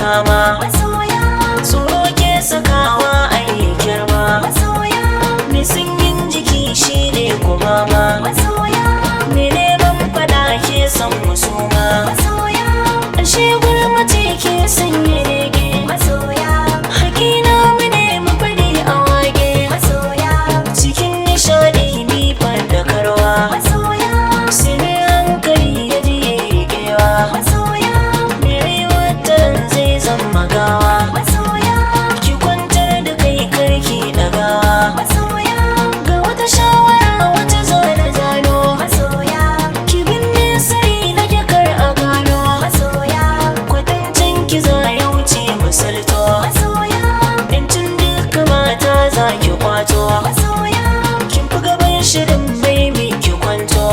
makama. Tsoro ke sakawa a yi girma. Mai sanyin jiki shi ne kumama. Mai neman fada ke son musuma. Ashe gulmace ke sanya rege. Hakina mu ne mu faɗi a wage. Cikin nishaɗi mi faɗakarwa. Sai mai hankali ya ji ya yi kewa. Mai rai watan zai zama gawa. Ki kwantar da kai karki ɗagawa. Ga wata shawara wata zo da zano. Ki binne sirri na kar a gano. Kwatancin ki za ya wuce misalto. Yancin duka mata za ki kwato. Kin fi gaban shirin mai miki kwanto.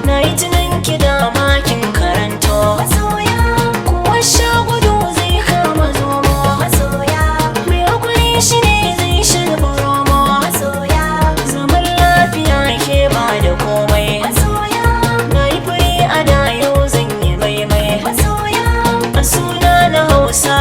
Na yi tunan ki dama kin karanto. Kuwa sha gudu zai kama zomo. Mai hakuri shi ne zai shirba romo. Zaman lafiya ke ba da komai. Na yi fure a da yau zan yi maimai. A suna na Hausa